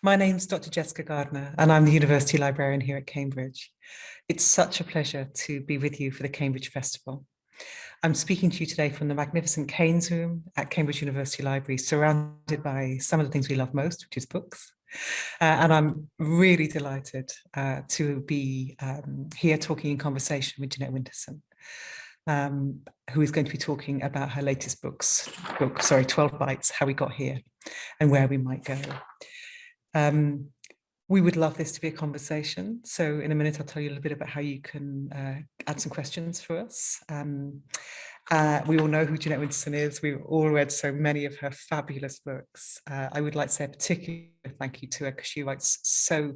My name's Dr. Jessica Gardner, and I'm the University Librarian here at Cambridge. It's such a pleasure to be with you for the Cambridge Festival. I'm speaking to you today from the magnificent Keynes Room at Cambridge University Library, surrounded by some of the things we love most, which is books. And I'm really delighted to be here talking in conversation with Jeanette Winterson, who is going to be talking about her latest book, 12 Bytes, How We Got Here and Where We Might Go. We would love this to be a conversation. So in a minute, I'll tell you a little bit about how you can add some questions for us. We all know who Jeanette Winterson is. We've all read so many of her fabulous books. I would like to say a particular thank you to her because she writes so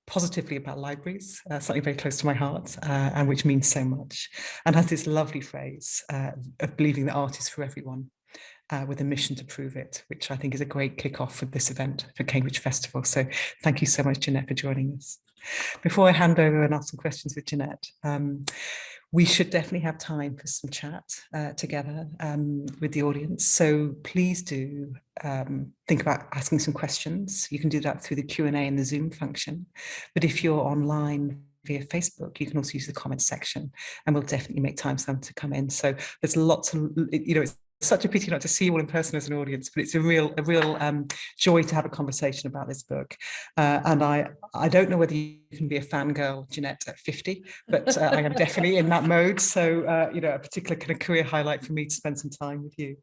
positively about libraries, something very close to my heart and which means so much, and has this lovely phrase of believing that art is for everyone. With a mission to prove it, which I think is a great kickoff for this event for Cambridge Festival. So thank you so much, Jeanette, for joining us. Before I hand over and ask some questions with Jeanette, we should definitely have time for some chat together with the audience. So please do think about asking some questions. You can do that through the Q&A in the Zoom function. But if you're online via Facebook, you can also use the comments section, and we'll definitely make time for them to come in. So there's lots of, it's such a pity not to see you all in person as an audience, but it's a real joy to have a conversation about this book. And I don't know whether you can be a fangirl, Jeanette, at 50, but I am definitely in that mode. So, a particular kind of career highlight for me to spend some time with you.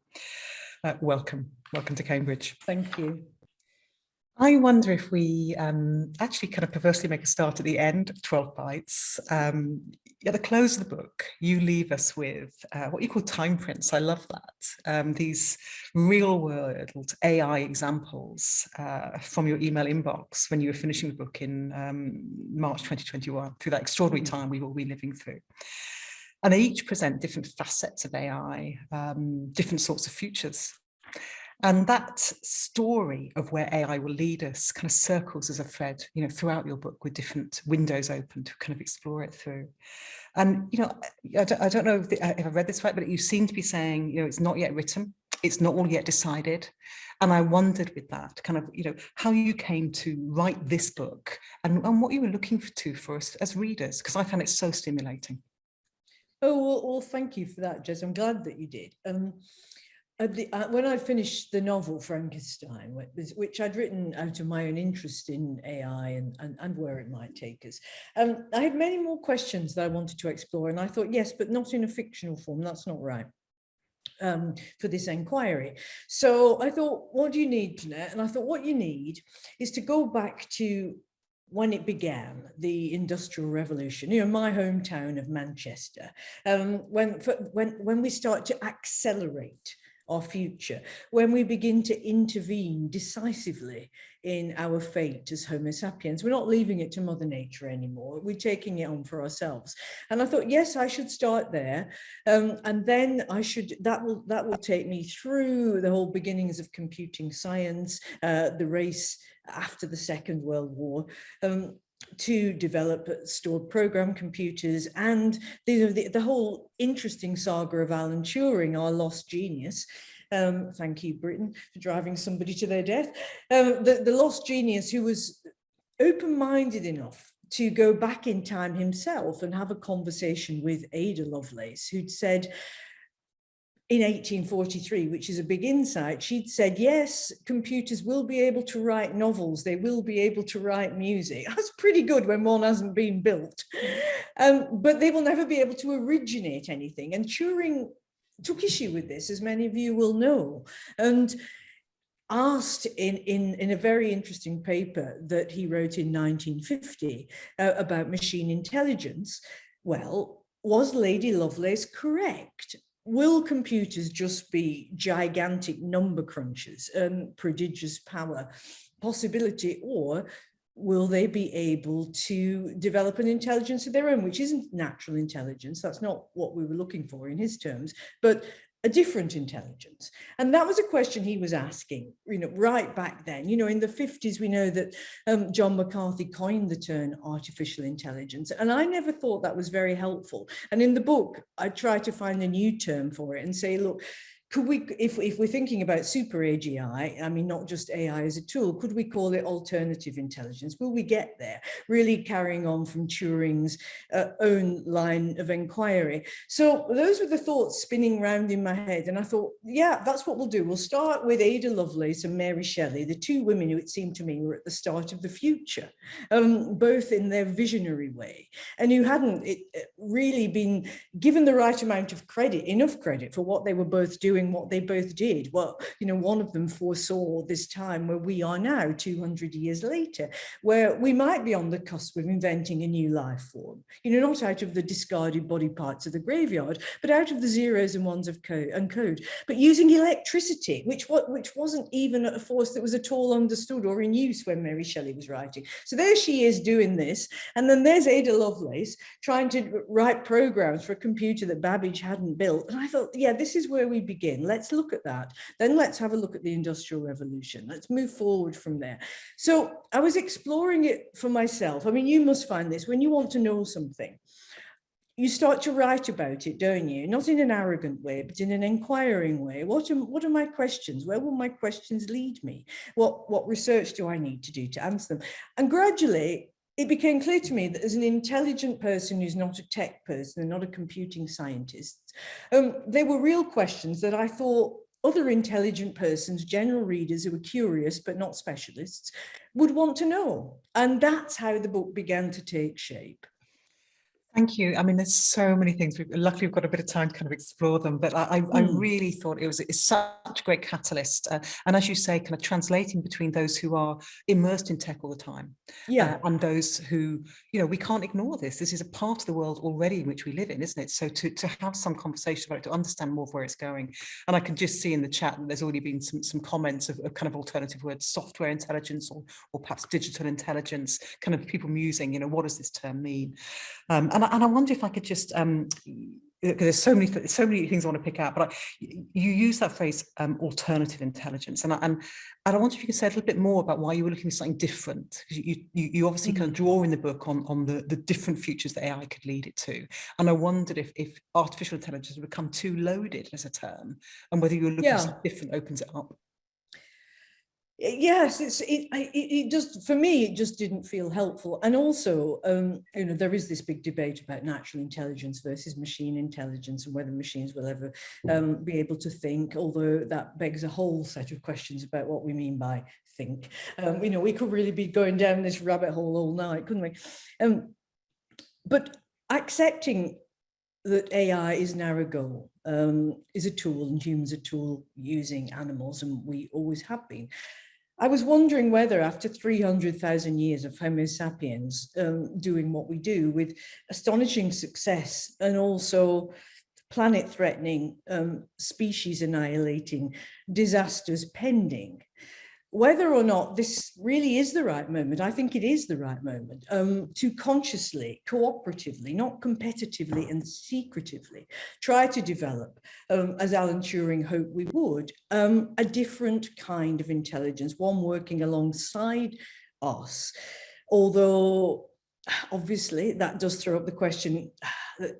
Welcome to Cambridge. Thank you. I wonder if we actually kind of perversely make a start at the end of 12 Bytes. At the close of the book, you leave us with what you call time prints. I love that. These real world AI examples from your email inbox when you were finishing the book in March 2021, through that extraordinary time we will be living through. And they each present different facets of AI, different sorts of futures. And that story of where AI will lead us kind of circles as a thread, throughout your book with different windows open to kind of explore it through. And, I don't know if I've read this right, but you seem to be saying, it's not yet written, it's not all yet decided. And I wondered with that kind of, how you came to write this book and what you were looking for us as readers, because I found it so stimulating. Oh, well, thank you for that, Jess. I'm glad that you did. When I finished the novel Frankenstein, which I'd written out of my own interest in AI and where it might take us, I had many more questions that I wanted to explore, and I thought, yes, but not in a fictional form. That's not right for this inquiry. So I thought, what do you need, Jeanette? And I thought, what you need is to go back to when it began, the Industrial Revolution, my hometown of Manchester, when we start to accelerate our future, when we begin to intervene decisively in our fate as Homo sapiens. We're not leaving it to Mother Nature anymore. We're taking it on for ourselves. And I thought, yes, I should start there. And then that will take me through the whole beginnings of computing science, the race after the Second World War, to develop stored program computers, and the whole interesting saga of Alan Turing, our lost genius. Thank you, Britain, for driving somebody to their death. The lost genius who was open-minded enough to go back in time himself and have a conversation with Ada Lovelace, who'd said, in 1843, which is a big insight, she'd said, yes, computers will be able to write novels, they will be able to write music. That's pretty good when one hasn't been built. But they will never be able to originate anything. And Turing took issue with this, as many of you will know, and asked in a very interesting paper that he wrote in 1950 about machine intelligence, well, was Lady Lovelace correct? Will computers just be gigantic number crunchers and prodigious power possibility, or will they be able to develop an intelligence of their own, which isn't natural intelligence? That's not what we were looking for in his terms, but a different intelligence. And that was a question he was asking, right back then. In the 50s, we know that John McCarthy coined the term artificial intelligence. And I never thought that was very helpful. And in the book, I try to find a new term for it and say, look, could we, if we're thinking about super AGI, I mean, not just AI as a tool, could we call it alternative intelligence? Will we get there? Really carrying on from Turing's own line of inquiry. So those were the thoughts spinning around in my head. And I thought, yeah, that's what we'll do. We'll start with Ada Lovelace and Mary Shelley, the two women who it seemed to me were at the start of the future, both in their visionary way, and who hadn't really been given the right amount of credit, enough credit for what they were both doing, what they both did. Well, you know, one of them foresaw this time where we are now 200 years later, where we might be on the cusp of inventing a new life form, you know, not out of the discarded body parts of the graveyard, but out of the zeros and ones of code, but using electricity, which wasn't even a force that was at all understood or in use when Mary Shelley was writing. So there she is doing this. And then there's Ada Lovelace trying to write programs for a computer that Babbage hadn't built. And I thought, yeah, this is where we begin. Let's look at that. Then let's have a look at the Industrial Revolution. Let's move forward from there. So I was exploring it for myself. I mean, you must find this when you want to know something. You start to write about it, don't you? Not in an arrogant way, but in an inquiring way. What are my questions? Where will my questions lead me? What research do I need to do to answer them? And gradually, it became clear to me that as an intelligent person who's not a tech person and not a computing scientist, there were real questions that I thought other intelligent persons, general readers who were curious but not specialists, would want to know. And that's how the book began to take shape. Thank you. I mean, there's so many things. Luckily, we've got a bit of time to kind of explore them, but I really thought it's such a great catalyst. And as you say, kind of translating between those who are immersed in tech all the time, and those who, you know, we can't ignore this. This is a part of the world already in which we live in, isn't it? So to have some conversation about it, to understand more of where it's going. And I can just see in the chat that there's already been some comments of kind of alternative words, software intelligence or perhaps digital intelligence, kind of people musing, you know, what does this term mean? And I wonder if I could just, because there's so many things I want to pick out, but you use that phrase, alternative intelligence, and I wonder if you could say a little bit more about why you were looking for something different. You obviously kind of draw in the book on the different futures that AI could lead it to, and I wondered if artificial intelligence would become too loaded as a term, and whether you were looking for something different opens it up. Yes, it just, for me, it just didn't feel helpful. And also, you know, there is this big debate about natural intelligence versus machine intelligence and whether machines will ever be able to think, although that begs a whole set of questions about what we mean by think. You know, we could really be going down this rabbit hole all night, couldn't we? But accepting that AI is now a goal, is a tool, and humans are a tool using animals, and we always have been. I was wondering whether after 300,000 years of Homo sapiens doing what we do with astonishing success and also planet-threatening, species-annihilating disasters pending, whether or not this really is the right moment, I think it is the right moment to consciously, cooperatively, not competitively and secretively, try to develop, as Alan Turing hoped we would, a different kind of intelligence, one working alongside us. Although, obviously, that does throw up the question that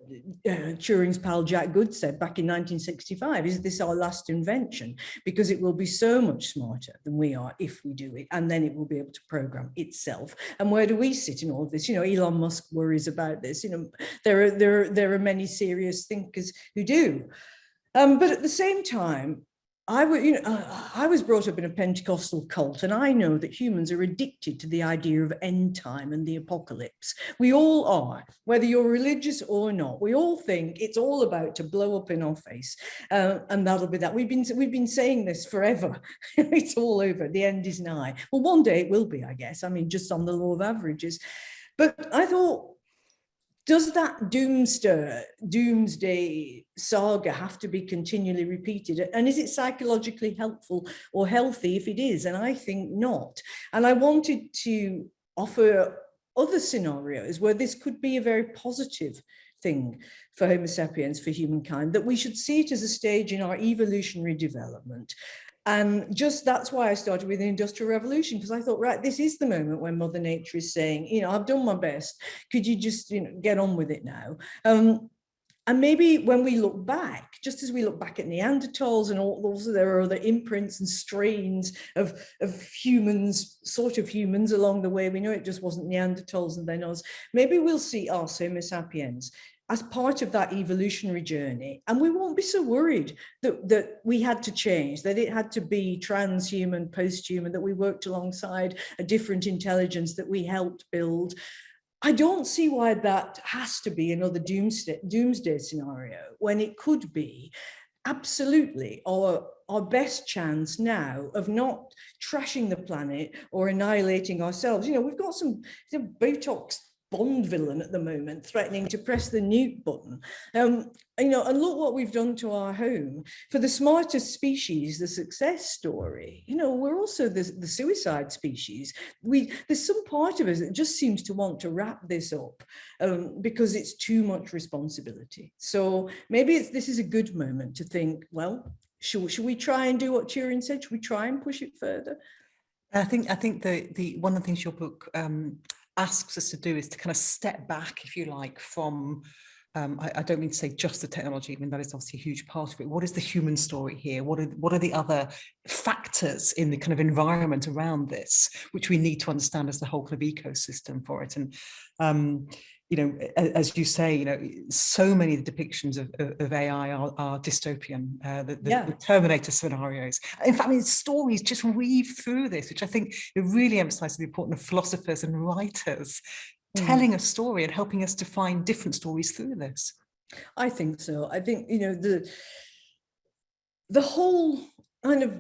Turing's pal Jack Good said back in 1965, is this our last invention? Because it will be so much smarter than we are if we do it, and then it will be able to program itself. And where do we sit in all of this? You know, Elon Musk worries about this. You know, there are many serious thinkers who do. But at the same time, I was brought up in a Pentecostal cult, and I know that humans are addicted to the idea of end time and the apocalypse. We all are, whether you're religious or not. We all think it's all about to blow up in our face, and that'll be that. We've been saying this forever. It's all over. The end is nigh. Well, one day it will be, I guess. I mean, just on the law of averages. But I thought, does that doomsday saga have to be continually repeated? And is it psychologically helpful or healthy if it is? And I think not. And I wanted to offer other scenarios where this could be a very positive thing for Homo sapiens, for humankind, that we should see it as a stage in our evolutionary development. And just that's why I started with the Industrial Revolution, because I thought, right, this is the moment when Mother Nature is saying, you know, I've done my best. Could you just, you know, get on with it now? And maybe when we look back, just as we look back at Neanderthals and also there are other imprints and strains of humans, sort of humans along the way, we know it just wasn't Neanderthals and then us, maybe we'll see us, Homo sapiens, as part of that evolutionary journey. And we won't be so worried that we had to change, that it had to be transhuman, post-human, that we worked alongside a different intelligence that we helped build. I don't see why that has to be another doomsday scenario when it could be absolutely our best chance now of not trashing the planet or annihilating ourselves. You know, we've got some Botox Bond villain at the moment threatening to press the nuke button. You know, and look what we've done to our home. For the smartest species, the success story, you know, we're also the suicide species. There's some part of us that just seems to want to wrap this up because it's too much responsibility. So maybe this is a good moment to think, well, should we try and do what Turing said? Should we try and push it further? I think the one of the things your book asks us to do is to kind of step back, if you like, from I don't mean to say just the technology. I mean, that is obviously a huge part of it. What is the human story here? What are the other factors in the kind of environment around this, which we need to understand as the whole kind of ecosystem for it? And you know, as you say, you know, so many of the depictions of AI are dystopian, the Terminator scenarios. In fact, I mean, stories just weave through this, which I think it really emphasizes the importance of philosophers and writers telling a story and helping us to find different stories through this. I think so. I think, you know, the whole kind of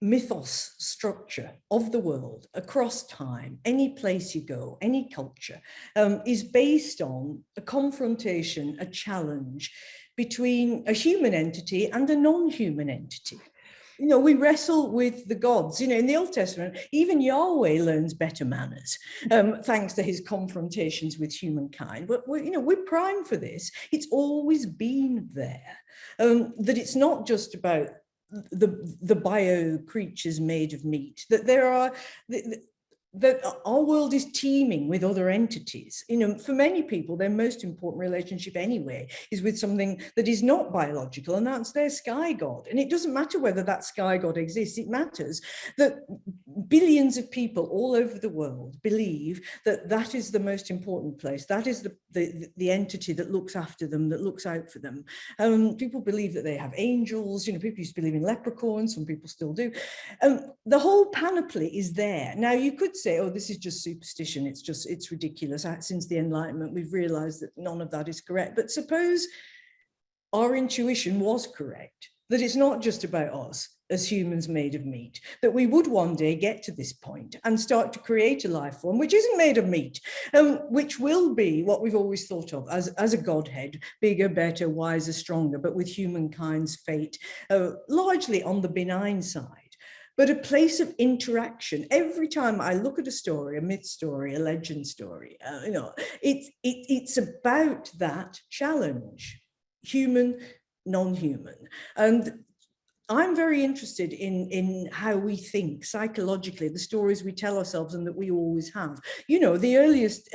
mythos structure of the world across time, any place you go, any culture, is based on a confrontation, a challenge between a human entity and a non-human entity. You know, we wrestle with the gods. You know, in the Old Testament, even Yahweh learns better manners, thanks to his confrontations with humankind. But we're primed for this. It's always been there. That it's not just about the bio creatures made of meat, that there are that our world is teeming with other entities. You know, for many people, their most important relationship anyway is with something that is not biological, and that's their sky god. And it doesn't matter whether that sky god exists, it matters that billions of people all over the world believe that that is the most important place. That is the entity that looks after them, that looks out for them. People believe that they have angels. You know, people used to believe in leprechauns, some people still do. The whole panoply is there. Now, you could say, oh, this is just superstition, it's ridiculous. Since the Enlightenment, we've realized that none of that is correct. But suppose our intuition was correct, that it's not just about us as humans made of meat, that we would one day get to this point and start to create a life form which isn't made of meat, which will be what we've always thought of as a godhead, bigger, better, wiser, stronger, but with humankind's fate largely on the benign side. But a place of interaction. Every time I look at a story, a myth story, a legend story, you know, it's about that challenge, human, non-human. And I'm very interested in how we think psychologically, the stories we tell ourselves and that we always have. You know, the earliest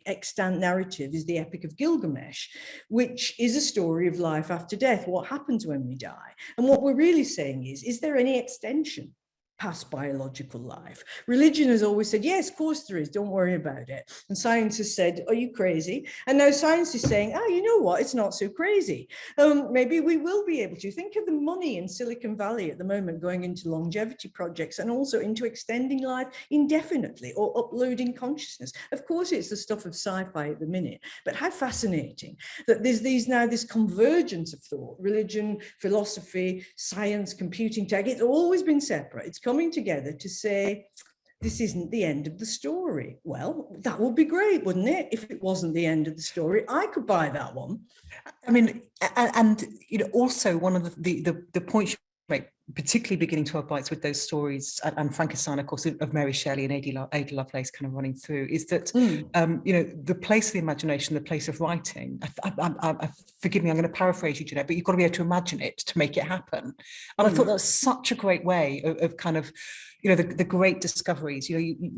extant narrative is the Epic of Gilgamesh, which is a story of life after death, what happens when we die. And what we're really saying is there any extension past biological life? Religion has always said, yes, of course there is, don't worry about it. And science has said, are you crazy? And now science is saying, oh, you know what, it's not so crazy. Maybe we will be able to. Think of the money in Silicon Valley at the moment going into longevity projects and also into extending life indefinitely or uploading consciousness. Of course, it's the stuff of sci-fi at the minute, but how fascinating that there's this convergence of thought, religion, philosophy, science, computing tech. It's always been separate. It's coming together to say, this isn't the end of the story. Well, that would be great, wouldn't it? If it wasn't the end of the story, I could buy that one. I mean, and you know, also one of the points great, particularly beginning 12 Bytes with those stories and Frankenstein, of course, of Mary Shelley and Ada Lovelace kind of running through, is that, you know, the place of the imagination, the place of writing, forgive me, I'm going to paraphrase you, Jeanette, but you've got to be able to imagine it to make it happen. And I thought that was such a great way of kind of, you know, the great discoveries. You know,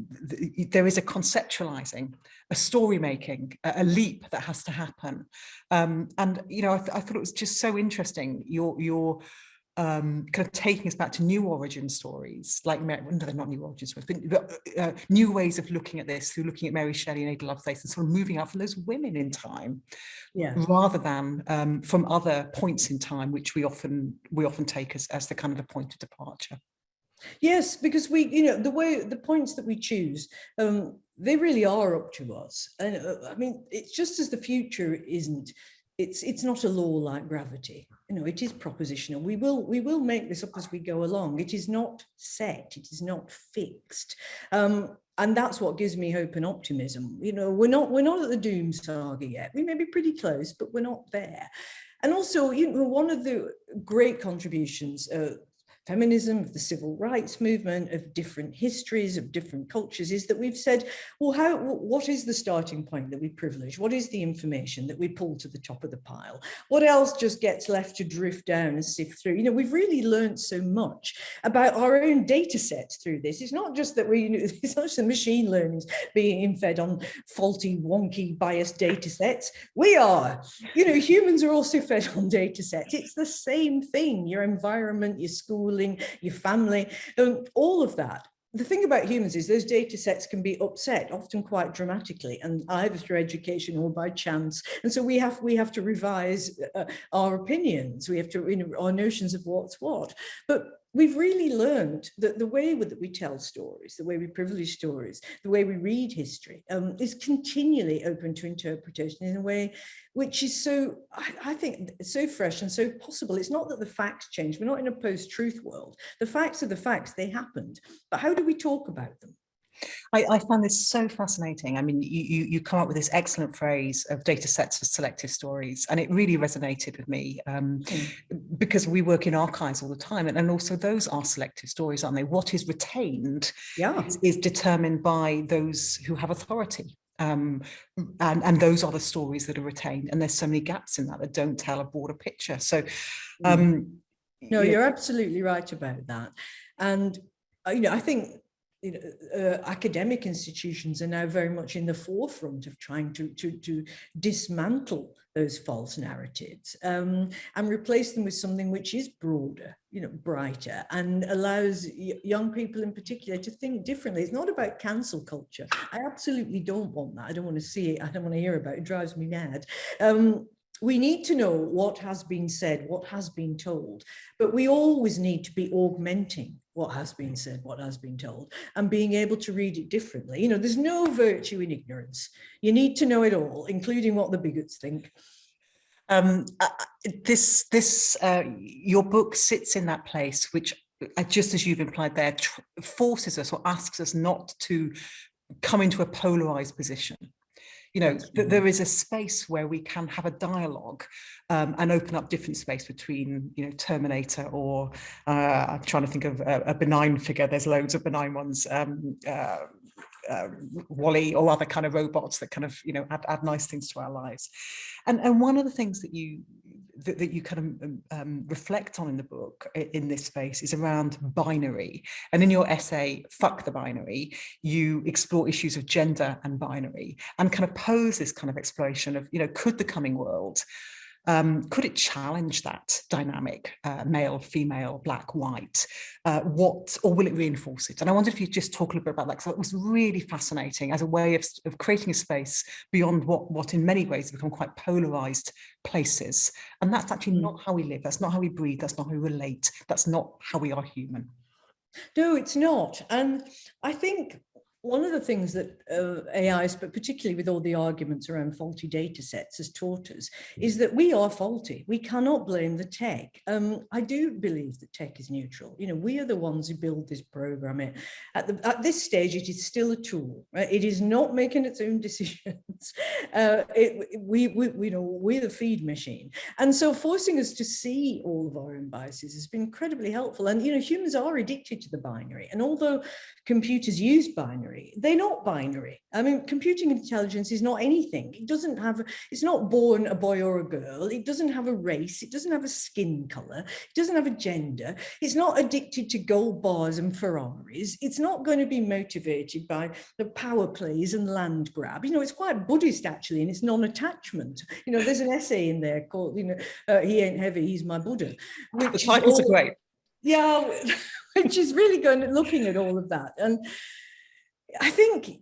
there is a conceptualizing, a story making, a leap that has to happen. And, you know, I thought it was just so interesting, your kind of taking us back to new origin stories, like, no, they're not new origin stories, but new ways of looking at this through looking at Mary Shelley and Ada Lovelace and sort of moving out from those women in time, rather than from other points in time, which we often take as the kind of the point of departure. Yes, because we, you know, the points that we choose, they really are up to us. And I mean, it's just as the future isn't. It's not a law like gravity. You know, it is propositional. We will make this up as we go along. It is not set. It is not fixed. And that's what gives me hope and optimism. You know, we're not at the doom saga yet. We may be pretty close, but we're not there. And also, you know, one of the great contributions feminism, of the civil rights movement, of different histories, of different cultures, is that we've said, well, what is the starting point that we privilege? What is the information that we pull to the top of the pile? What else just gets left to drift down and sift through? You know, we've really learned so much about our own data sets through this. It's not just that it's not just the machine learning's being fed on faulty, wonky, biased data sets. We are, you know, humans are also fed on data sets. It's the same thing, your environment, your schooling, your family, all of that. The thing about humans is those data sets can be upset, often quite dramatically, and either through education or by chance. And so we have to revise our opinions. We have to, you know, our notions of what's what. But we've really learned that the way that we tell stories, the way we privilege stories, the way we read history is continually open to interpretation in a way which is so, I think, so fresh and so possible. It's not that the facts change. We're not in a post-truth world. The facts are the facts, they happened. But how do we talk about them? I found this so fascinating. I mean, you come up with this excellent phrase of data sets as selective stories, and it really resonated with me because we work in archives all the time, and also those are selective stories, aren't they? What is retained is determined by those who have authority. And those are the stories that are retained, and there's so many gaps in that don't tell a broader picture. So no, you're absolutely right about that. And you know, I think, you know, academic institutions are now very much in the forefront of trying to dismantle those false narratives and replace them with something which is broader, you know, brighter, and allows young people in particular to think differently. It's not about cancel culture. I absolutely don't want that. I don't want to see it. I don't want to hear about it. It drives me mad. We need to know what has been said, what has been told, but we always need to be augmenting what has been said, what has been told, and being able to read it differently. You know, there's no virtue in ignorance. You need to know it all, including what the bigots think. Your book sits in that place, which, just as you've implied there, forces us or asks us not to come into a polarized position. You know, there is a space where we can have a dialogue and open up different space between, you know, Terminator or I'm trying to think of a benign figure. There's loads of benign ones, Wall-E or other kind of robots that kind of, you know, add nice things to our lives. And one of the things that you kind of reflect on in the book in this space is around binary. And in your essay, Fuck the Binary, you explore issues of gender and binary and kind of pose this kind of exploration of, you know, could the coming world, could it challenge that dynamic, male, female, black, white, or will it reinforce it? And I wonder if you just talk a little bit about that, because it was really fascinating as a way of creating a space beyond what in many ways become quite polarized places. And that's actually not how we live. That's not how we breathe. That's not how we relate. That's not how we are human. No, it's not. And I think One of the things that AIs, but particularly with all the arguments around faulty data sets, has taught us is that we are faulty. We cannot blame the tech. I do believe that tech is neutral. You know, we are the ones who build this program. At this stage, it is still a tool. Right? It is not making its own decisions. We're the feed machine. And so forcing us to see all of our own biases has been incredibly helpful. And, you know, humans are addicted to the binary. And although computers use binary, they're not binary. I mean, computing intelligence is not anything. It's not born a boy or a girl. It doesn't have a race. It doesn't have a skin color. It doesn't have a gender. It's not addicted to gold bars and Ferraris. It's not going to be motivated by the power plays and land grab. You know, it's quite Buddhist actually, and it's non-attachment. You know, there's an essay in there called, you know, He Ain't Heavy, He's My Buddha. The titles are great. Yeah, which is really looking at all of that. And I think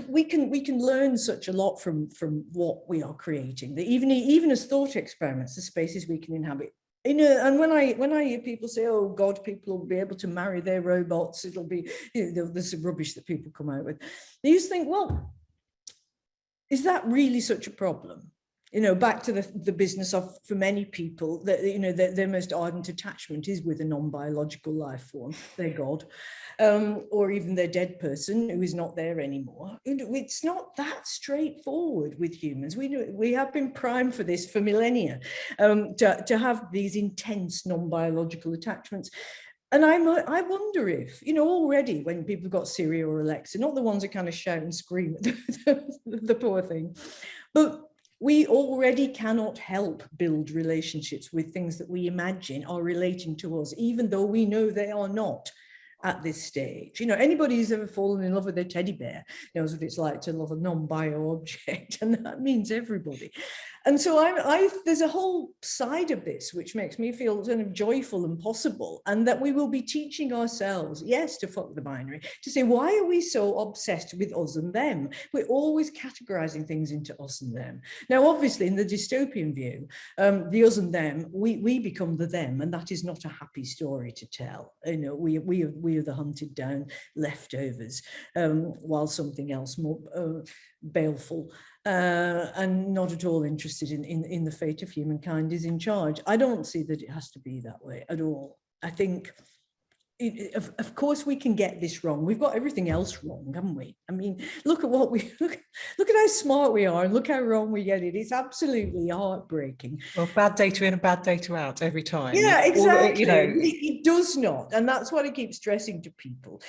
we can learn such a lot from what we are creating. That even as thought experiments, the spaces we can inhabit. You know, and when I hear people say, "Oh God, people will be able to marry their robots," it'll be, you know, there's rubbish that people come out with. They just think, well, is that really such a problem? You know, back to the business of, for many people, that, you know, their most ardent attachment is with a non-biological life form, their God, or even their dead person who is not there anymore. It's not that straightforward with humans. We have been primed for this for millennia, to have these intense non-biological attachments. And I wonder if, you know, already when people got Siri or Alexa, not the ones that kind of shout and scream at the poor thing, but we already cannot help build relationships with things that we imagine are relating to us, even though we know they are not at this stage. You know, anybody who's ever fallen in love with their teddy bear knows what it's like to love a non-bio object, and that means everybody. And so there's a whole side of this which makes me feel kind of joyful and possible, and that we will be teaching ourselves, yes, to fuck the binary, to say, why are we so obsessed with us and them? We're always categorizing things into us and them. Now, obviously, in the dystopian view, the us and them, we become the them, and that is not a happy story to tell. You know, we are the hunted down leftovers, while something else more baleful and not at all interested in the fate of humankind is in charge. I don't see that it has to be that way at all. I think, of course, we can get this wrong. We've got everything else wrong, haven't we? I mean, look at how smart we are, and look how wrong we get it. It's absolutely heartbreaking. Well, bad data in and bad data out every time. Yeah, exactly. You know, it does not, and that's what I keep stressing to people.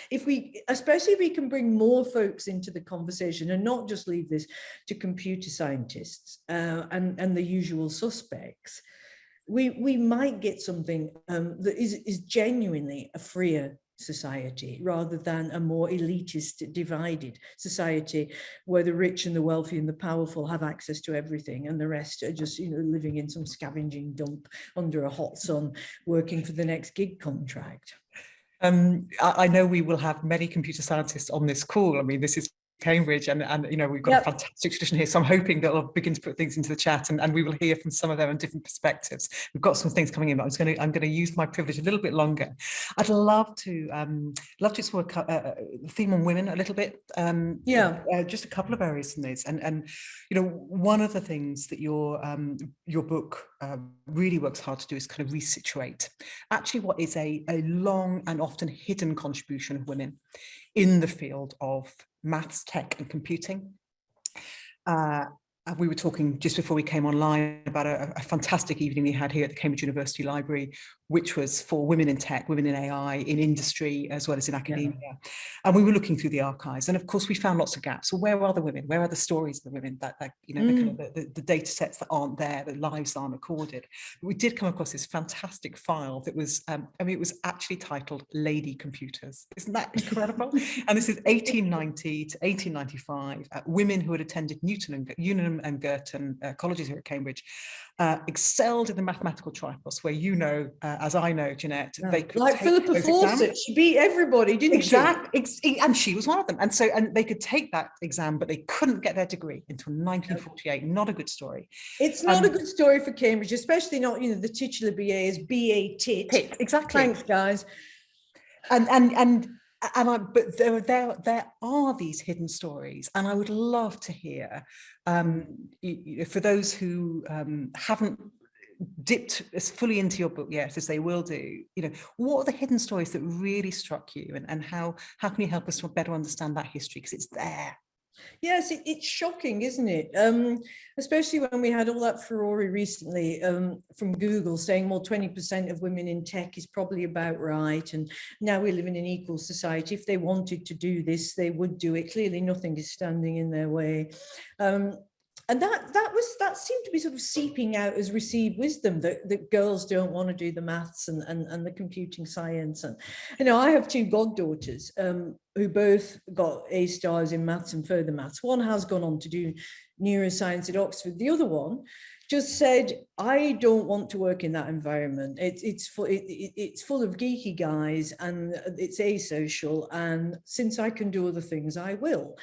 Especially if we can bring more folks into the conversation and not just leave this to computer scientists and the usual suspects, we might get something that is genuinely a freer society rather than a more elitist, divided society where the rich and the wealthy and the powerful have access to everything and the rest are just, you know, living in some scavenging dump under a hot sun working for the next gig contract. I know we will have many computer scientists on this call. I mean, this is Cambridge, and you know, we've got a fantastic tradition here, so I'm hoping that I'll begin to put things into the chat, and we will hear from some of them on different perspectives. We've got some things coming in, but I'm going to use my privilege a little bit longer. I'd love to explore the theme on women a little bit. Just a couple of areas from this, and you know, one of the things that your book really works hard to do is kind of resituate actually what is a long and often hidden contribution of women in the field of maths, tech and computing. We were talking just before we came online about a fantastic evening we had here at the Cambridge University Library, which was for women in tech, women in AI, in industry, as well as in academia. Yeah. And we were looking through the archives, and of course we found lots of gaps. So where are the women? Where are the stories of the women that you know, the kind of the data sets that aren't there, the lives aren't recorded? But we did come across this fantastic file that was, I mean, it was actually titled Lady Computers. Isn't that incredible? And this is 1890 to 1895, women who had attended Newnham and Girton colleges here at Cambridge, excelled in the mathematical tripos, where, you know, as I know, Jeanette, they could like Philippa Fawcett, she beat everybody, didn't she? And she was one of them. And so, and they could take that exam, but they couldn't get their degree until 1948. Not a good story. It's not a good story for Cambridge, especially not, you know, the titular BA is BA tit. Exactly. Thanks, guys. but there are these hidden stories, and I would love to hear, for those who haven't dipped as fully into your book yet as they will do, what are the hidden stories that really struck you, and how can you help us to better understand that history, because it's there. Yes, it's shocking, isn't it? Especially when we had all that furore recently from Google saying, well, 20% of women in tech is probably about right. And now we live in an equal society. If they wanted to do this, they would do it. Clearly, nothing is standing in their way. And that seemed to be sort of seeping out as received wisdom, that girls don't want to do the maths and the computing science. And I have two goddaughters who both got A stars in maths and further maths. One has gone on to do neuroscience at Oxford. The other one just said, I don't want to work in that environment. It's full of geeky guys, and it's asocial. And since I can do other things, I will.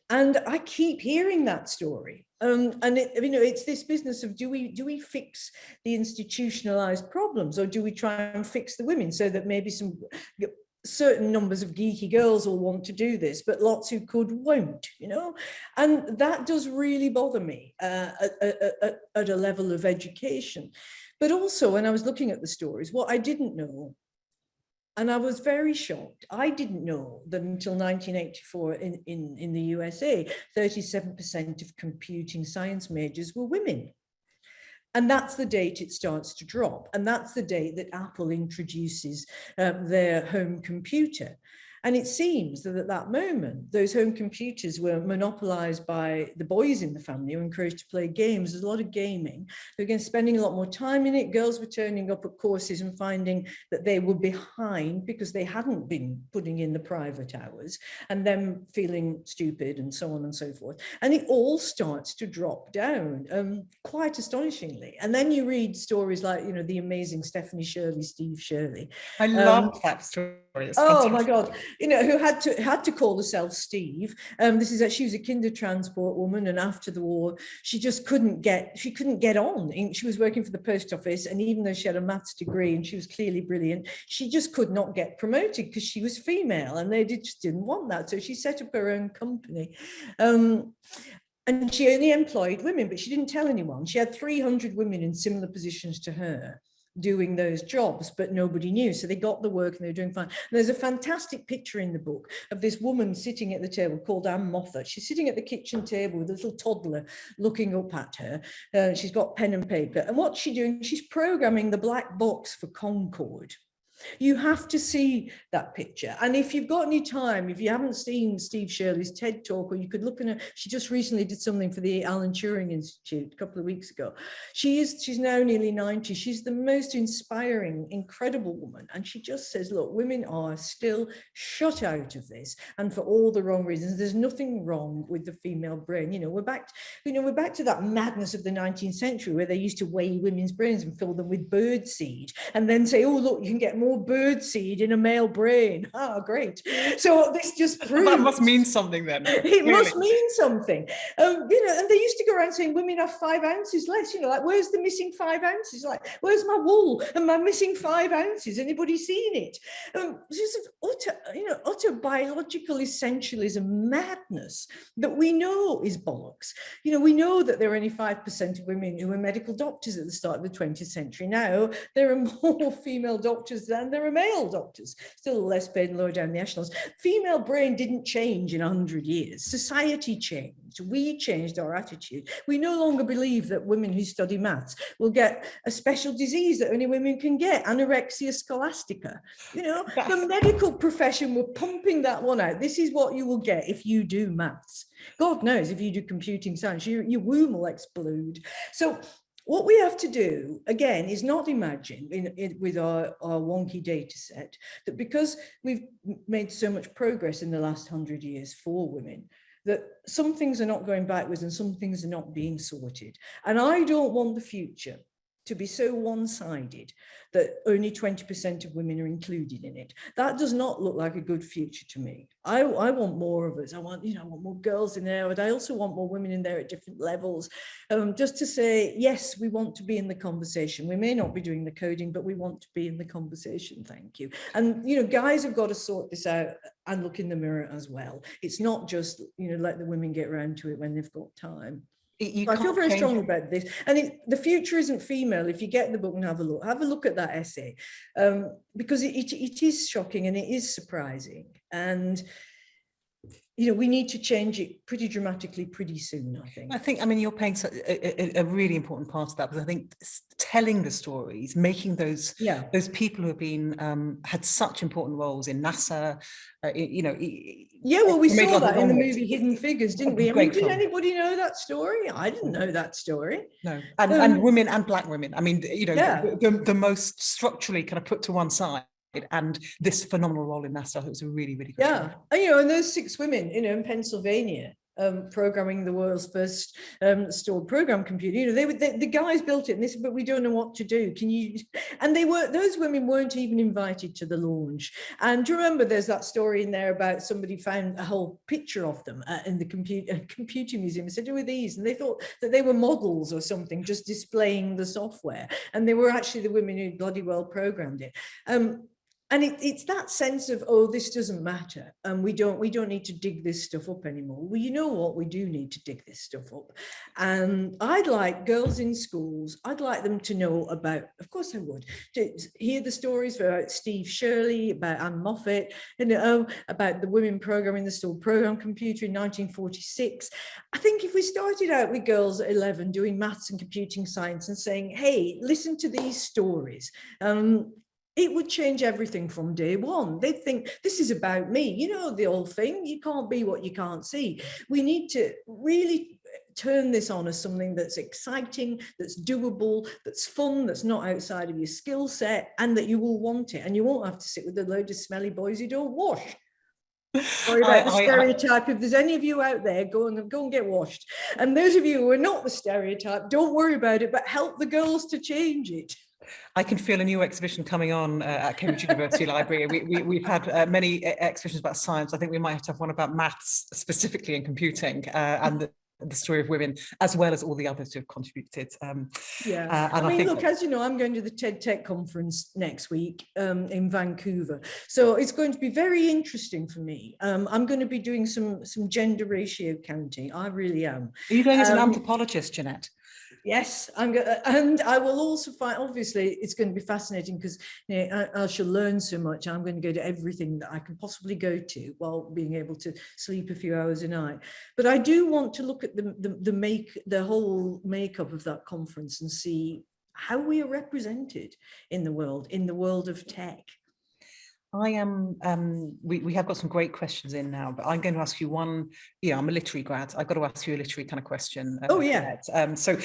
And I keep hearing that story. And it's this business of, do we fix the institutionalized problems, or do we try and fix the women so that maybe some certain numbers of geeky girls will want to do this, but lots who could won't, And that does really bother me at a level of education. But also, when I was looking at the stories, what I didn't know, and I was very shocked, I didn't know that until 1984 in the USA, 37% of computing science majors were women. And that's the date it starts to drop. And that's the date that Apple introduces their home computer. And it seems that at that moment, those home computers were monopolized by the boys in the family, who were encouraged to play games. There's a lot of gaming. They're again spending a lot more time in it. Girls were turning up at courses and finding that they were behind because they hadn't been putting in the private hours, and them feeling stupid and so on and so forth. And it all starts to drop down quite astonishingly. And then you read stories like, the amazing Stephanie Shirley, Steve Shirley. I love that story. Oh my God, who had to call herself Steve. She was a kinder transport woman, and after the war, she just couldn't get on. She was working for the post office, and even though she had a maths degree and she was clearly brilliant, she just could not get promoted because she was female, and they just didn't want that. So she set up her own company. And she only employed women, but she didn't tell anyone. She had 300 women in similar positions to her doing those jobs, but nobody knew. So they got the work and they were doing fine. And there's a fantastic picture in the book of this woman sitting at the table called Anne Moffat. She's sitting at the kitchen table with a little toddler looking up at her. She's got pen and paper. And what's she doing? She's programming the black box for Concorde. You have to see that picture. And if you've got any time, if you haven't seen Steve Shirley's TED Talk, or you could look in her, she just recently did something for the Alan Turing Institute a couple of weeks ago. She's now nearly 90. She's the most inspiring, incredible woman. And she just says, look, women are still shut out of this, and for all the wrong reasons. There's nothing wrong with the female brain. We're back to that madness of the 19th century where they used to weigh women's brains and fill them with bird seed, and then say, oh, look, you can get more bird seed in a male brain. Oh, great. So this just proves that must mean something then. It must mean something. And they used to go around saying women have 5 ounces less, like, where's the missing 5 ounces? Like, where's my wool and my missing 5 ounces? Anybody seen it? Just utter biological essentialism madness that we know is bollocks. We know that there are only 5% of women who were medical doctors at the start of the 20th century. Now there are more female doctors than there are male doctors, still less paid and lower down the echelons. Female brain didn't change in 100 years. Society changed. We changed our attitude. We no longer believe that women who study maths will get a special disease that only women can get, anorexia scholastica. The medical profession were pumping that one out. This is what you will get if you do maths. God knows if you do computing science, your womb will explode. So what we have to do, again, is not imagine with our wonky data set that because we've made so much progress in the last 100 years for women, that some things are not going backwards and some things are not being sorted. And I don't want the future to be so one-sided that only 20% of women are included in it. That does not look like a good future to me. I want more of us. I want more girls in there, but I also want more women in there at different levels. Just to say, yes, we want to be in the conversation. We may not be doing the coding, but we want to be in the conversation. Thank you. And guys have got to sort this out and look in the mirror as well. It's not just, let the women get around to it when they've got time. So I feel very strongly about this. And the future isn't female. If you get the book and have a look at that essay, because it is shocking and it is surprising. And we need to change it pretty dramatically pretty soon, I think. I mean, you're playing a really important part of that, because I think telling the stories, making those people who have been had such important roles in NASA, well, we saw that in the movie Hidden Figures, didn't we? I mean, did anybody know that story? I didn't know that story. No, and women and Black women. I mean, the most structurally kind of put to one side. And this phenomenal role in NASA, it was a really, really good show. And those 6 women, in Pennsylvania, programming the world's first stored program computer. The guys built it, and they said, but we don't know what to do. Can you? And those women weren't even invited to the launch. And do you remember? There's that story in there about somebody found a whole picture of them in the computing museum. And said, who are these? And they thought that they were models or something, just displaying the software. And they were actually the women who bloody well programmed it. And it's that sense of, this doesn't matter, and we don't need to dig this stuff up anymore. Well, you know what? We do need to dig this stuff up. And I'd like girls in schools, I'd like them to know about, of course I would, to hear the stories about Steve Shirley, about Anne Moffat, about the women programming the stored program computer in 1946. I think if we started out with girls at 11 doing maths and computing science and saying, hey, listen to these stories, it would change everything from day one. They'd think, this is about me. The old thing, you can't be what you can't see. We need to really turn this on as something that's exciting, that's doable, that's fun, that's not outside of your skill set, and that you will want it. And you won't have to sit with a load of smelly boys who don't wash. Sorry about the stereotype. If there's any of you out there, go and get washed. And those of you who are not the stereotype, don't worry about it, but help the girls to change it. I can feel a new exhibition coming on at Cambridge University Librarian. We've had many exhibitions about science. I think we might have one about maths specifically and computing, and the story of women, as well as all the others who have contributed. And I mean, look, as you know, I'm going to the TED Tech conference next week in Vancouver. So it's going to be very interesting for me. I'm going to be doing some gender ratio counting. I really am. Are you going as an anthropologist, Jeanette? Yes, I'm going, and I will also find. Obviously, it's going to be fascinating because I shall learn so much. I'm going to go to everything that I can possibly go to while being able to sleep a few hours a night. But I do want to look at the whole makeup of that conference and see how we are represented in the world of tech. I am, we have got some great questions in now, but I'm going to ask you one, I'm a literary grad. I've got to ask you a literary kind of question. Sorry,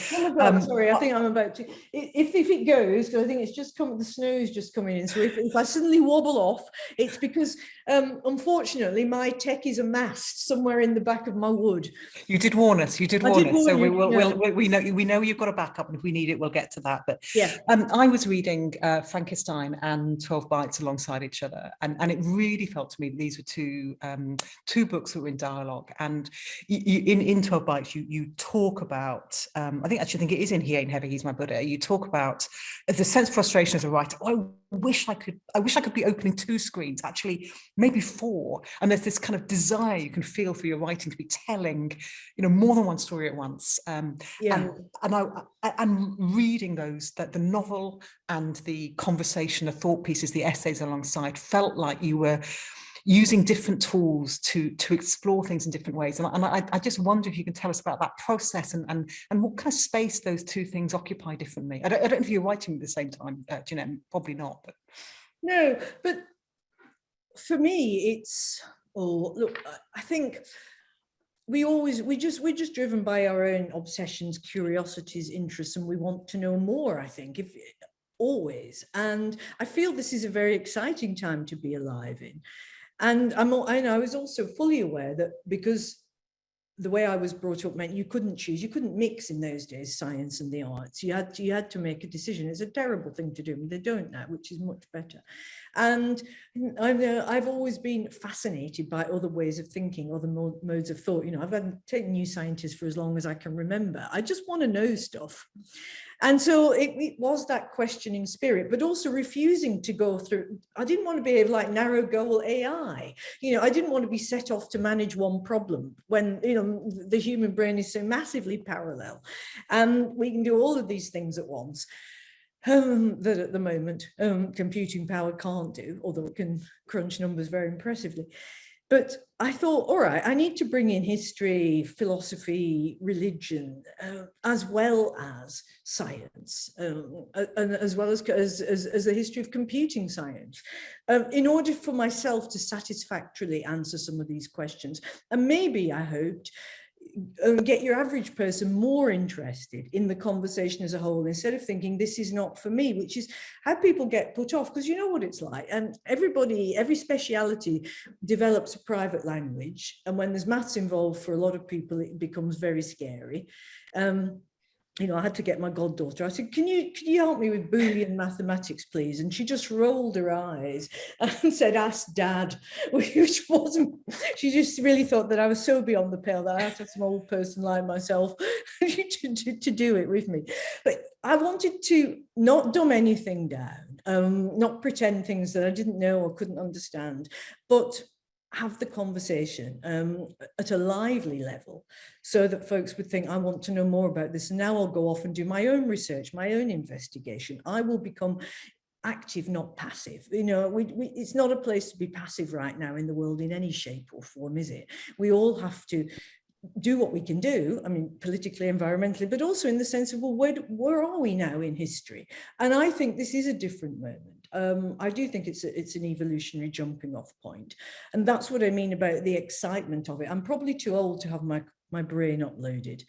I think I'm about to, if it goes, because I think it's just the snow's just coming in. So if I suddenly wobble off, it's because unfortunately my tech is amassed somewhere in the back of my wood. You did warn us, so we know you've got a backup, and if we need it, we'll get to that. But yeah, I was reading Frankenstein and 12 Bytes alongside each other. And it really felt to me that these were two books that were in dialogue. And in 12 Bytes, you talk about, I think it is in He Ain't Heavy, He's My Buddha. You talk about the sense of frustration as a writer. I wish I could be opening 2 screens, actually maybe 4. And there's this kind of desire you can feel through your writing to be telling, more than one story at once. And reading those, that the novel and the conversation, the thought pieces, the essays alongside felt like you were using different tools to explore things in different ways. And I just wonder if you can tell us about that process and what kind of space those 2 things occupy differently. I don't know if you're writing at the same time, Jeanette, probably not. But. No, but for me, I think we're just driven by our own obsessions, curiosities, interests, and we want to know more, I think, always. And I feel this is a very exciting time to be alive in. And I was also fully aware that because the way I was brought up meant you couldn't choose, you couldn't mix in those days science and the arts. You had to make a decision. It's a terrible thing to do, and they don't now, which is much better. And I've always been fascinated by other ways of thinking, other modes of thought. I've taken New Scientist for as long as I can remember. I just want to know stuff. And so it was that questioning spirit, but also refusing to go through. I didn't want to behave like narrow goal AI. I didn't want to be set off to manage one problem when, the human brain is so massively parallel. And we can do all of these things at once. That at the moment computing power can't do, although it can crunch numbers very impressively. But I thought, all right, I need to bring in history, philosophy, religion, as well as science, and as well as the history of computing science, in order for myself to satisfactorily answer some of these questions. And maybe, I hoped, get your average person more interested in the conversation as a whole, instead of thinking this is not for me, which is how people get put off, because you know what it's like. And every speciality develops a private language, and when there's maths involved, for a lot of people it becomes very scary. I had to get my goddaughter. I said, can you help me with Boolean mathematics, please? And she just rolled her eyes and said, ask Dad, which wasn't, she just really thought that I was so beyond the pale that I had to have some old person like myself to do it with me. But I wanted to not dumb anything down, not pretend things that I didn't know or couldn't understand, but have the conversation at a lively level, so that folks would think, I want to know more about this. And now I'll go off and do my own research, my own investigation. I will become active, not passive. It's not a place to be passive right now in the world in any shape or form, is it? We all have to do what we can do, I mean, politically, environmentally, but also in the sense of, well, where are we now in history? And I think this is a different moment. I do think it's an evolutionary jumping off point. And that's what I mean about the excitement of it. I'm probably too old to have my brain uploaded,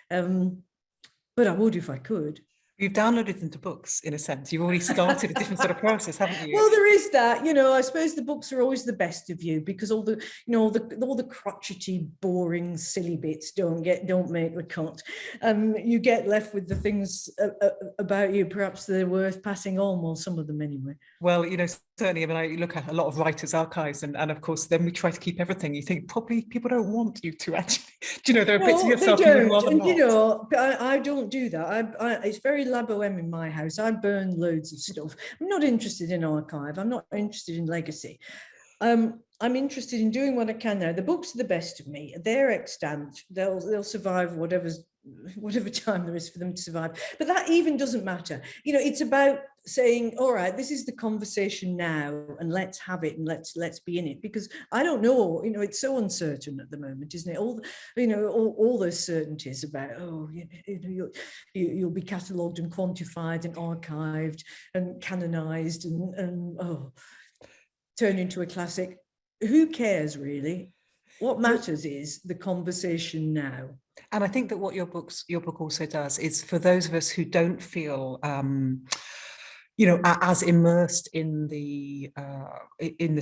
but I would if I could. You've downloaded them to books, in a sense. You've already started a different sort of process, haven't you? Well, there is that. I suppose the books are always the best of you, because all the crotchety, boring, silly bits don't make the cut. You get left with the things about you, perhaps they're worth passing on, or some of them anyway. Well, certainly, I mean, I look at a lot of writers' archives, and of course, then we try to keep everything. You think probably people don't want you to actually, there are bits of yourself you would rather not. I don't do that. It's very La Boheme in my house. I burn loads of stuff. I'm not interested in archive. I'm not interested in legacy. I'm interested in doing what I can now. The books are the best of me. They're extant. They'll survive whatever time there is for them to survive. But that even doesn't matter. It's about saying, all right, this is the conversation now, and let's have it, and let's be in it, because I don't know, it's so uncertain at the moment, isn't it? All those certainties about, you'll be catalogued and quantified and archived and canonized and turn into a classic. Who cares, really? What matters is the conversation now. And I think that what your book also does is, for those of us who don't feel as immersed in the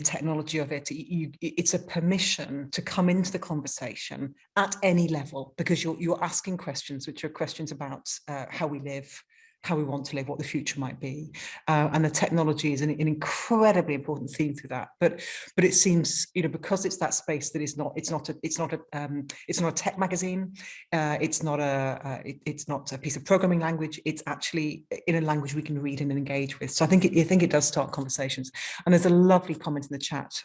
technology of it, it's a permission to come into the conversation at any level, because you're asking questions which are questions about how we live, how we want to live, what the future might be, and the technology is an incredibly important theme through that. But it seems, because it's that space that it's not a tech magazine, it's not a piece of programming language. It's actually in a language we can read and engage with. So I think it does start conversations. And there's a lovely comment in the chat.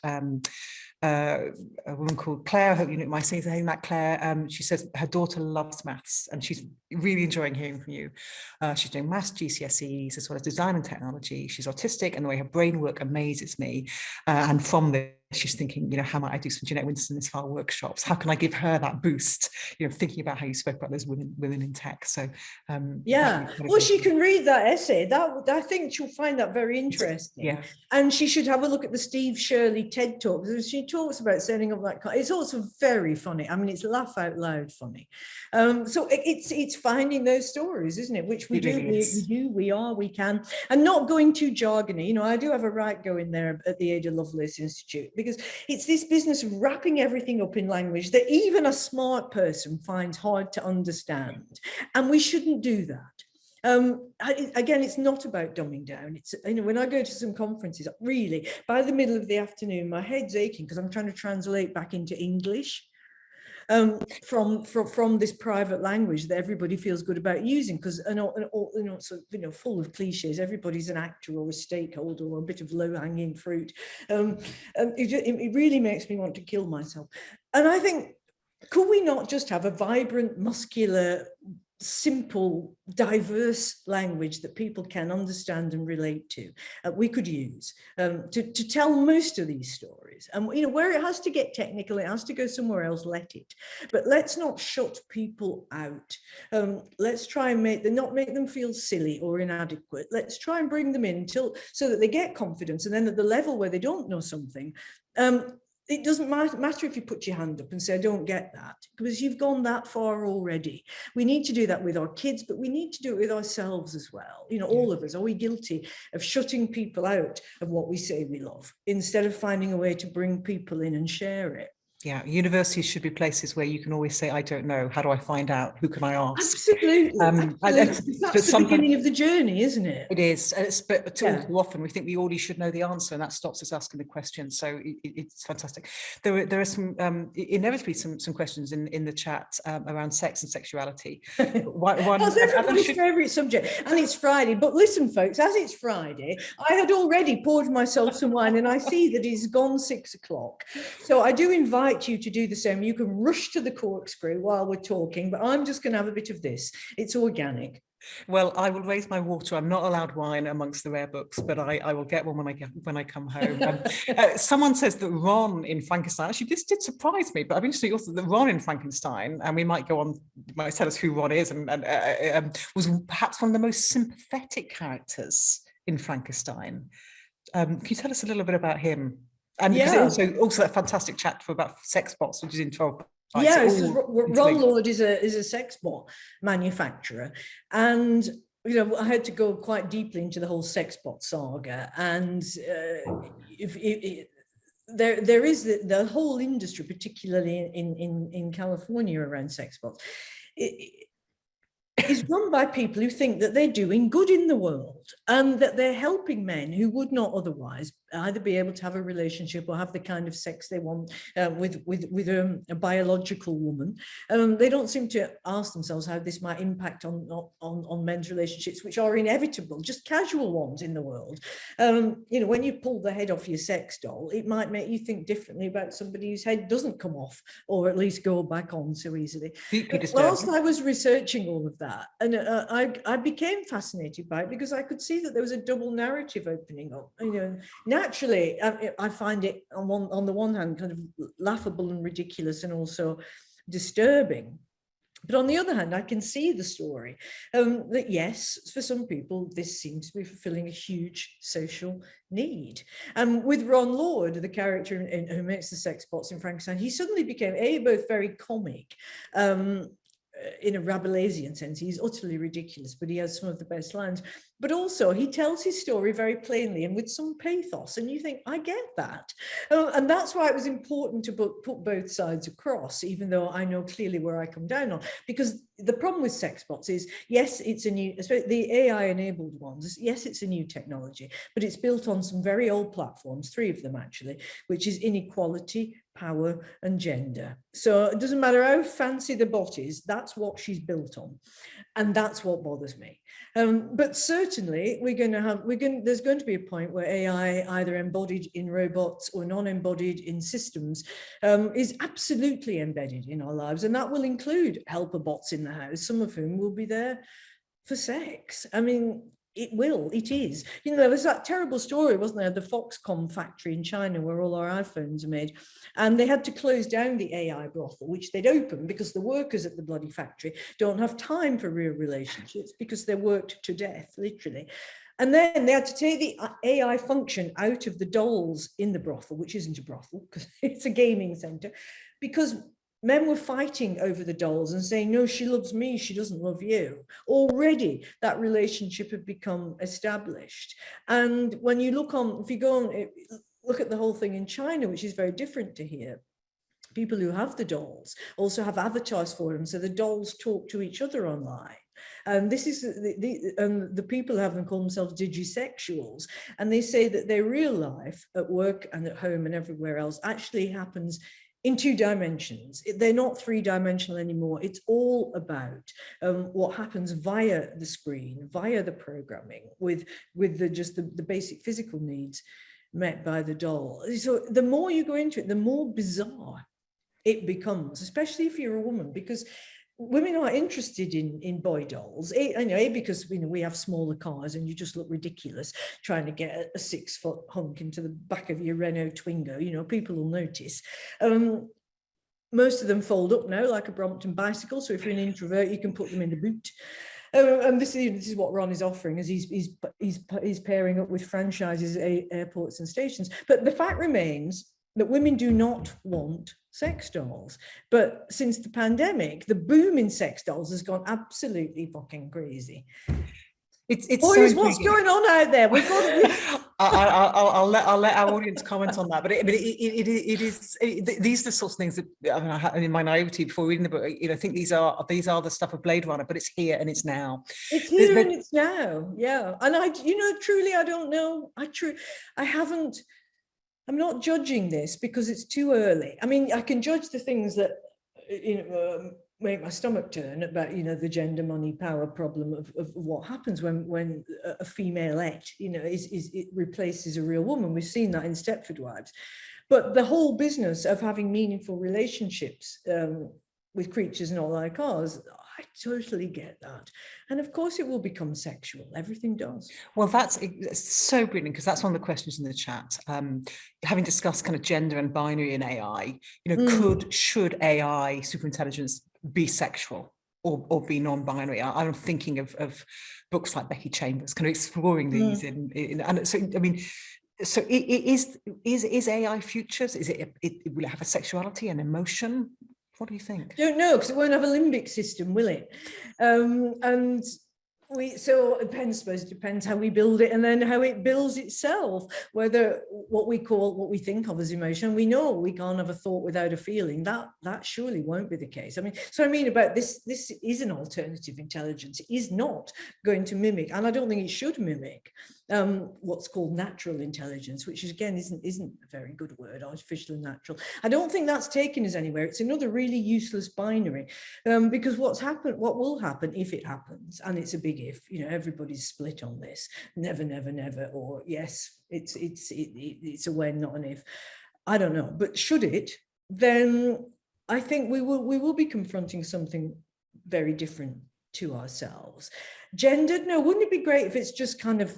A woman called Claire, I hope you might say that, Claire. She says her daughter loves maths and she's really enjoying hearing from you. She's doing maths GCSEs as well as design and technology. She's autistic, and the way her brain work amazes me. And from this, she's thinking, how might I do some Jeanette Winterson style workshops? How can I give her that boost? Thinking about how you spoke about those women in tech. So well, she can read that essay. That I think she'll find that very interesting. Yeah. And she should have a look at the Steve Shirley TED Talk, because she talks about setting up that. It's also very funny. I mean, it's laugh out loud funny. So it's finding those stories, isn't it? Which we do. We can, and not going too jargony. I do have a right go in there at the Ada Lovelace Institute, because it's this business of wrapping everything up in language that even a smart person finds hard to understand, and we shouldn't do that. Again, it's not about dumbing down. It's, when I go to some conferences, really, by the middle of the afternoon, my head's aching because I'm trying to translate back into English. from this private language that everybody feels good about using, because full of cliches. Everybody's an actor or a stakeholder or a bit of low-hanging fruit. It really makes me want to kill myself. And I think, could we not just have a vibrant, muscular, simple, diverse language that people can understand and relate to, we could use to tell most of these stories? And where it has to get technical, it has to go somewhere else, let it. But let's not shut people out. Let's try and not make them feel silly or inadequate. Let's try and bring them in so that they get confidence, and then at the level where they don't know something, it doesn't matter if you put your hand up and say, I don't get that, because you've gone that far already. We need to do that with our kids, but we need to do it with ourselves as well. All of us, are we guilty of shutting people out of what we say we love, instead of finding a way to bring people in and share it? Yeah, universities should be places where you can always say, I don't know, how do I find out? Who can I ask? Absolutely. That's the beginning of the journey, isn't it? It is. But too often we think we already should know the answer, and that stops us asking the question. So it's fantastic. There are some, inevitably some questions in the chat around sex and sexuality. That's everybody's favourite subject, and it's Friday. But listen, folks, as it's Friday, I had already poured myself some wine, and I see that it's gone 6 o'clock. So I do invite you to do the same. You can rush to the corkscrew while we're talking, but I'm just going to have a bit of this. It's organic. Well, I will raise my water. I'm not allowed wine amongst the rare books, but I will get one when I come home. Someone says that Ron in Frankenstein, actually this did surprise me, but I'm interested also that Ron in Frankenstein, and we might go on, you might tell us who Ron is, and was perhaps one of the most sympathetic characters in Frankenstein. Can you tell us a little bit about him? And also that fantastic chapter about Sexbots, which is in 12 Bytes. Yeah, Ron Lord is a sex bot manufacturer, and I had to go quite deeply into the whole Sexbot saga, and there is the whole industry, particularly in California, around Sexbots. Is run by people who think that they're doing good in the world, and that they're helping men who would not otherwise either be able to have a relationship or have the kind of sex they want with a biological woman. They don't seem to ask themselves how this might impact on men's relationships, which are inevitable, just casual ones in the world. When you pull the head off your sex doll, it might make you think differently about somebody whose head doesn't come off, or at least go back on so easily. Whilst I was researching all of that, and I became fascinated by it, because I could see that there was a double narrative opening up. Naturally, I find it on the one hand kind of laughable and ridiculous, and also disturbing. But on the other hand, I can see the story that yes, for some people, this seems to be fulfilling a huge social need. And with Ron Lord, the character who makes the Sexbots in Frankenstein, he suddenly became both very comic, in a Rabelaisian sense. He's utterly ridiculous, but he has some of the best lines. But also he tells his story very plainly and with some pathos, and you think, I get that. And that's why it was important to put both sides across, even though I know clearly where I come down on. Because the problem with Sexbots is, yes, it's a new, especially the AI-enabled ones, yes, it's a new technology, but it's built on some very old platforms, 3 of them actually, which is inequality, power, and gender. So it doesn't matter how fancy the bot is, that's what she's built on. And that's what bothers me. But certainly there's going to be a point where AI, either embodied in robots or non-embodied in systems, is absolutely embedded in our lives. And that will include helper bots in the house, some of whom will be there for sex. I mean, it is. There was that terrible story, wasn't there? The Foxconn factory in China where all our iPhones are made. And they had to close down the AI brothel, which they'd opened because the workers at the bloody factory don't have time for real relationships because they're worked to death, literally. And then they had to take the AI function out of the dolls in the brothel, which isn't a brothel because it's a gaming center, because men were fighting over the dolls and saying, no, she loves me, she doesn't love you. Already that relationship had become established. And when you look on, if you go on, look at the whole thing in China, which is very different to here, people who have the dolls also have avatars for them. So the dolls talk to each other online. And this is the people who have them call themselves digisexuals. And they say that their real life at work and at home and everywhere else actually happens in 2 dimensions. They're not 3-dimensional anymore. It's all about what happens via the screen, via the programming, with the basic physical needs met by the doll. So the more you go into it, the more bizarre it becomes, especially if you're a woman, because women are interested in boy dolls. Because we have smaller cars and you just look ridiculous trying to get a 6-foot hunk into the back of your Renault Twingo. People will notice. Most of them fold up now like a Brompton bicycle. So if you're an introvert, you can put them in the boot. And this is what Ron is offering, as he's pairing up with franchises at airports and stations. But the fact remains that women do not want sex dolls. But since the pandemic, the boom in sex dolls has gone absolutely fucking crazy. It's Boys, so what's going on out there? We've got. I'll let our audience comment on that, but it is these are the sorts of things that in my naivety before reading the book, I think these are the stuff of Blade Runner, but it's here and it's now. It's here and it's now, yeah. And truly, I don't know. I'm not judging this because it's too early. I mean, I can judge the things that make my stomach turn about the gender, money, power problem of what happens when a female-ette it replaces a real woman. We've seen that in Stepford Wives, but the whole business of having meaningful relationships with creatures not like ours, I totally get that. And of course it will become sexual. Everything does. Well, that's so brilliant, because that's one of the questions in the chat. Having discussed kind of gender and binary in AI, should AI superintelligence be sexual or be non-binary? I'm thinking of books like Becky Chambers kind of exploring these and so I mean, so is AI futures? Will it have a sexuality and emotion? What do you think? Don't know, because it won't have a limbic system, will it? So it depends how we build it and then how it builds itself, whether what we think of as emotion. We know we can't have a thought without a feeling. That surely won't be the case. About this is an alternative intelligence. It is not going to mimic, and I don't think it should mimic what's called natural intelligence, which again isn't a very good word, artificial and natural. I don't think that's taken us anywhere. It's another really useless binary, because what will happen if it happens, and it's a big if, everybody's split on this, never, never, never, or yes, it's a when, not an if. I don't know, but should it, then I think we will be confronting something very different to ourselves. Gendered? No, wouldn't it be great if it's just kind of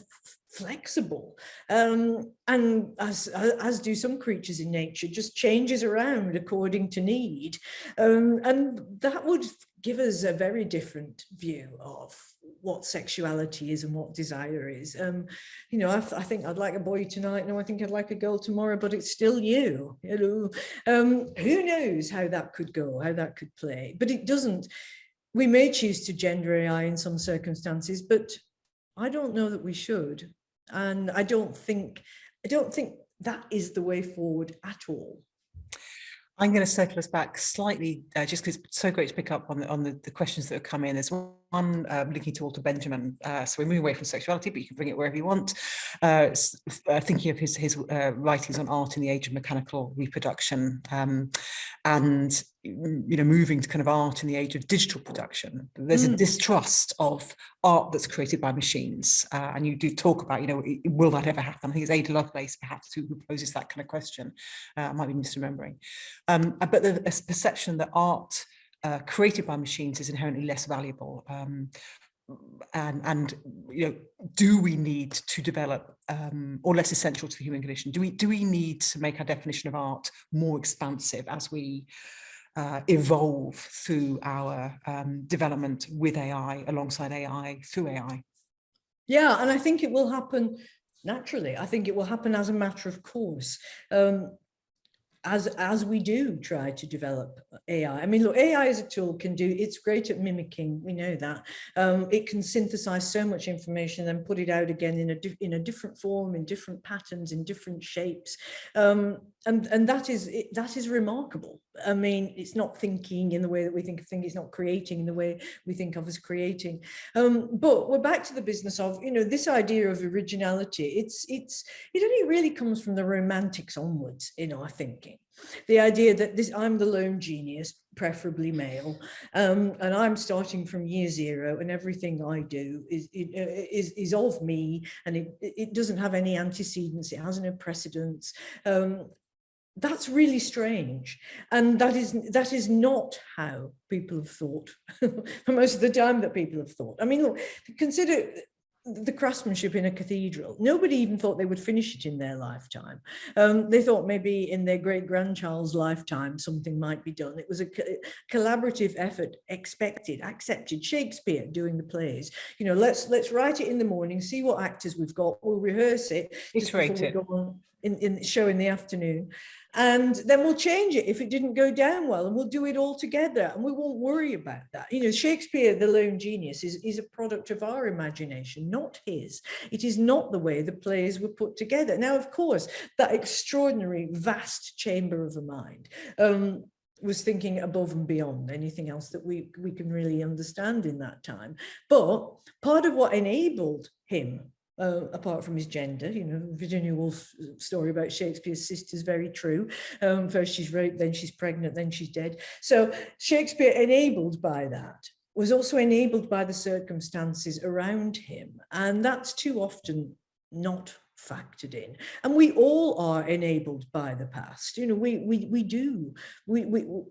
flexible, and as do some creatures in nature, just changes around according to need, and that would give us a very different view of what sexuality is and what desire is. I think I'd like a boy tonight. No, I think I'd like a girl tomorrow, but it's still you. Who knows how that could go, how that could play? But it doesn't. We may choose to gender AI in some circumstances, but I don't know that we should. And I don't think that is the way forward at all. I'm going to circle us back slightly, just because it's so great to pick up on the questions that have come in. There's one linking to Walter Benjamin. So we're moving away from sexuality, but you can bring it wherever you want. Thinking of his writings on art in the age of mechanical reproduction, and moving to kind of art in the age of digital production. There's a distrust of art that's created by machines, and you do talk about, will that ever happen? I think it's Ada Lovelace perhaps who poses that kind of question. I might be misremembering. But the perception that art created by machines is inherently less valuable, and do we need to develop, or less essential to the human condition? Do we need to make our definition of art more expansive as we evolve through our development with AI, alongside AI, through AI? Yeah, and I think it will happen naturally. I think it will happen as a matter of course. As we do try to develop AI. Look, AI as a tool it's great at mimicking, we know that. It can synthesize so much information and put it out again in a different form, in different patterns, in different shapes. And that is remarkable. I mean, it's not thinking in the way that we think of thinking, it's not creating in the way we think of as creating. But we're back to the business of, this idea of originality. It only really comes from the romantics onwards in our thinking. The idea that I'm the lone genius, preferably male, and I'm starting from year zero, and everything I do is of me, and it doesn't have any antecedents, it has no precedents. That's really strange, and that is not how people have thought for most of the time that people have thought. I mean, look, consider the craftsmanship in a cathedral. Nobody even thought they would finish it in their lifetime. They thought maybe in their great-grandchild's lifetime something might be done. It was a collaborative effort, expected, accepted. Shakespeare doing the plays. Let's write it in the morning, see what actors we've got, we'll rehearse it just before we go on in the show in the afternoon, and then we'll change it if it didn't go down well, and we'll do it all together, and we won't worry about that. Shakespeare, the lone genius, is a product of our imagination, not his. It is not the way the plays were put together. Now, of course, that extraordinary, vast chamber of a mind was thinking above and beyond anything else that we can really understand in that time. But part of what enabled him, apart from his gender, Virginia Woolf's story about Shakespeare's sister is very true. First she's raped, then she's pregnant, then she's dead. So Shakespeare, enabled by that, was also enabled by the circumstances around him. And that's too often not factored in. And we all are enabled by the past. We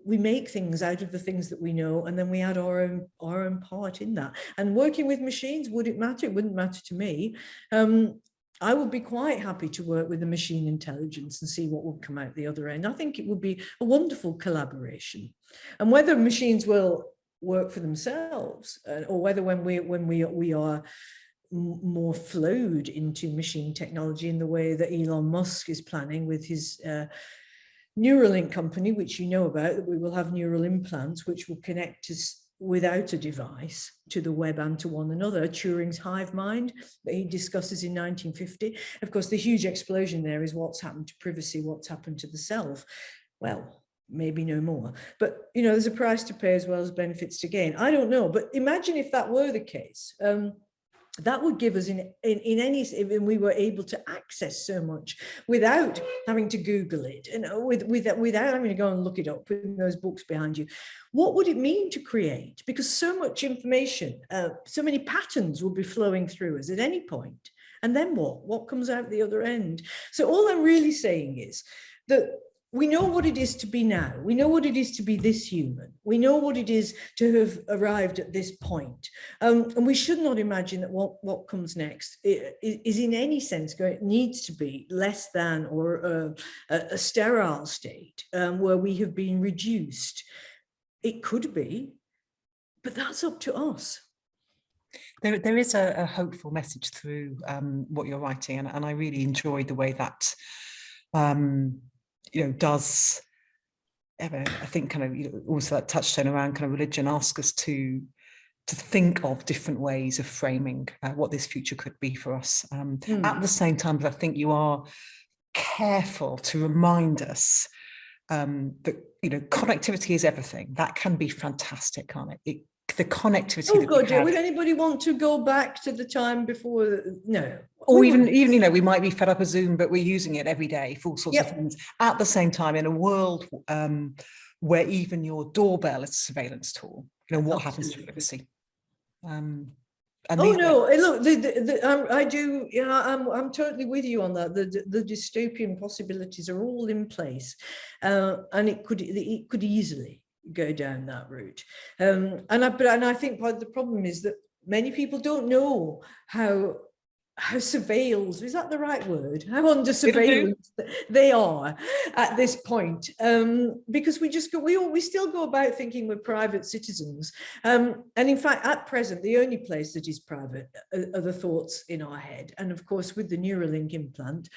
make things out of the things that we know, and then we add our own part in that. And working with machines, would it matter? It wouldn't matter to me. I would be quite happy to work with the machine intelligence and see what would come out the other end. I think it would be a wonderful collaboration. And whether machines will work for themselves, or whether when we are more flowed into machine technology in the way that Elon Musk is planning with his Neuralink company, which you know about, that we will have neural implants which will connect us without a device to the web and to one another. Turing's hive mind that he discusses in 1950. Of course, the huge explosion there is what's happened to privacy, what's happened to the self. Well, maybe no more, but there's a price to pay as well as benefits to gain. I don't know, but imagine if that were the case. That would give us if we were able to access so much without having to Google it, without having to go and look it up, putting those books behind you. What would it mean to create? Because so much information, so many patterns will be flowing through us at any point. And then what comes out the other end? So all I'm really saying is that we know what it is to be now. We know what it is to be this human. We know what it is to have arrived at this point. And we should not imagine that what comes next is in any sense needs to be less than or a sterile state where we have been reduced. It could be, but that's up to us. There is a hopeful message through what you're writing, and I really enjoyed the way that does, I think, kind of also that touchstone around kind of religion, ask us to think of different ways of framing what this future could be for us. At the same time, I think you are careful to remind us that connectivity is everything. That can be fantastic, can't it? The connectivity. Oh God, yeah. Would anybody want to go back to the time before? No. Or even we might be fed up of Zoom, but we're using it every day for all sorts of things. At the same time, in a world where even your doorbell is a surveillance tool, what happens to privacy? Look, I do. I'm totally with you on that. The dystopian possibilities are all in place, and it could easily go down that route. And I think part of the problem is that many people don't know how surveilled, is that the right word? How under surveillance they are at this point, because we still go about thinking we're private citizens, and in fact at present the only place that is private are the thoughts in our head. And of course with the Neuralink implant,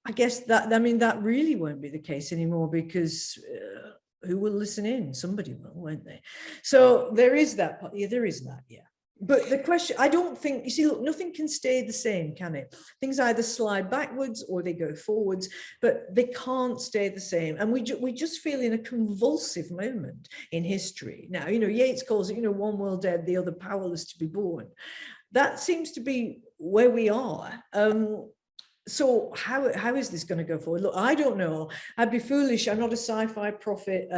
I guess that really won't be the case anymore, because who will listen in? Somebody will, won't they? So there is that. Yeah, there is that. Yeah. But the question, I don't think, you see, look, nothing can stay the same, can it? Things either slide backwards or they go forwards, but they can't stay the same. And we just feel in a convulsive moment in history. Now, Yeats calls it, one world dead, the other powerless to be born. That seems to be where we are. So how is this going to go forward? Look, I don't know. I'd be foolish. I'm not a sci-fi prophet.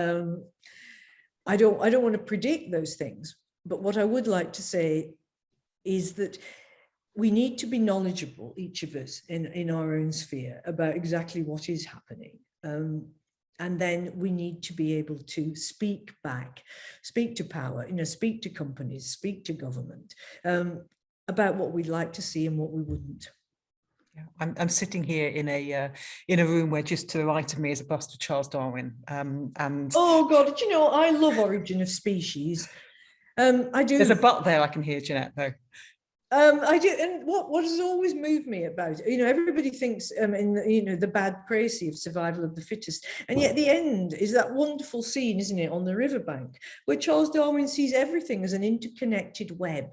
I don't want to predict those things. But what I would like to say is that we need to be knowledgeable, each of us in our own sphere, about exactly what is happening. And then we need to be able to speak back, speak to power, speak to companies, speak to government about what we'd like to see and what we wouldn't. Yeah, I'm sitting here in a room where just to the right of me is a bust of Charles Darwin. And oh God, I love Origin of Species. I do. There's a but there I can hear, Jeanette, though. I do, and what has always moved me about it, everybody thinks in the bad précis of survival of the fittest, and yet the end is that wonderful scene, isn't it, on the riverbank, where Charles Darwin sees everything as an interconnected web.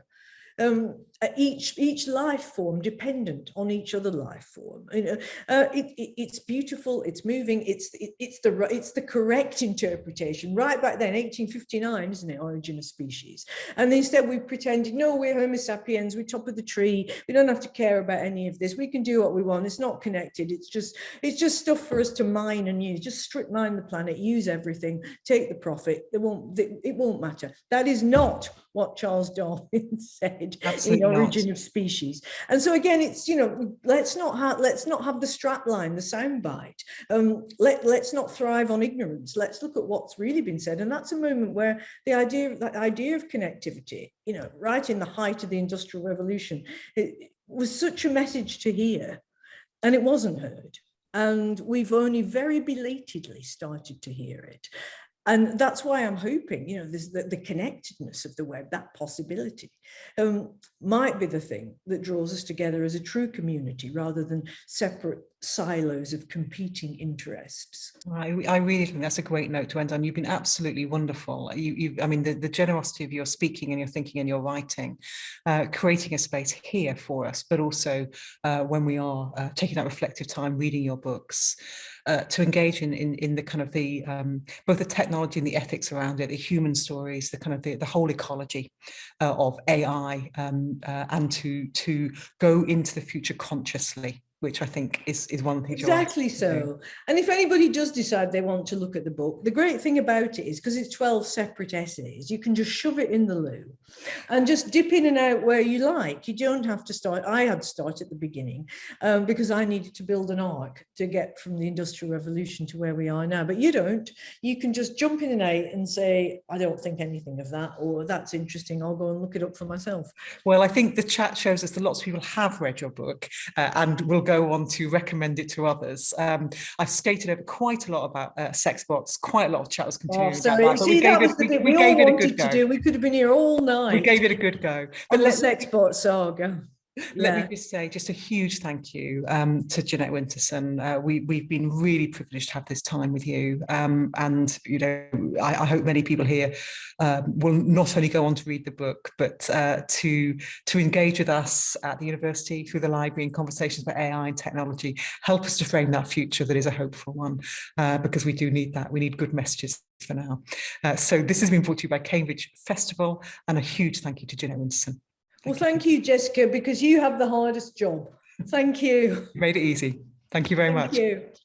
Each life form dependent on each other life form. It's beautiful, it's moving, it's the correct interpretation. Right back then, 1859, isn't it, Origin of Species? And instead we pretended, no, we're Homo sapiens, we're top of the tree, we don't have to care about any of this, we can do what we want, it's not connected, it's just stuff for us to mine and use. Just strip mine the planet, use everything, take the profit, it won't matter. That is not what Charles Darwin said. Absolutely in Origin of Species. And so again, it's let's not have the strapline, the soundbite. Let's not thrive on ignorance. Let's look at what's really been said. And that's a moment where that idea of connectivity, right in the height of the Industrial Revolution, it was such a message to hear, and it wasn't heard. And we've only very belatedly started to hear it. And that's why I'm hoping, the connectedness of the web, that possibility, might be the thing that draws us together as a true community rather than separate silos of competing interests. I really think that's a great note to end on. You've been absolutely wonderful. I mean, the generosity of your speaking and your thinking and your writing, creating a space here for us, but also when we are taking that reflective time, reading your books, to engage in the kind of both the technology and the ethics around it, the human stories, the kind of the whole ecology of AI, and to go into the future consciously, which I think is one thing. Exactly so. And if anybody does decide they want to look at the book, the great thing about it is, because it's 12 separate essays, you can just shove it in the loo and just dip in and out where you like. You don't have to start. I had to start at the beginning because I needed to build an arc to get from the Industrial Revolution to where we are now. But you don't. You can just jump in and out and say, I don't think anything of that, or that's interesting, I'll go and look it up for myself. Well, I think the chat shows us that lots of people have read your book and will go on to recommend it to others. I've skated over quite a lot about Sexbots, quite a lot of chat was continuing about that, but we gave it a good go. We could have been here all night. We gave it a good go. But the Sexbot saga. Let me just say just a huge thank you to Jeanette Winterson. We've been really privileged to have this time with you, and I hope many people here will not only go on to read the book, but to engage with us at the university through the library in conversations about AI and technology, help us to frame that future that is a hopeful one, because we do need that. We need good messages for now. So this has been brought to you by Cambridge Festival, and a huge thank you to Jeanette Winterson. Well, thank you, Jessica, because you have the hardest job. Thank you. You made it easy. Thank you very much. Thank you.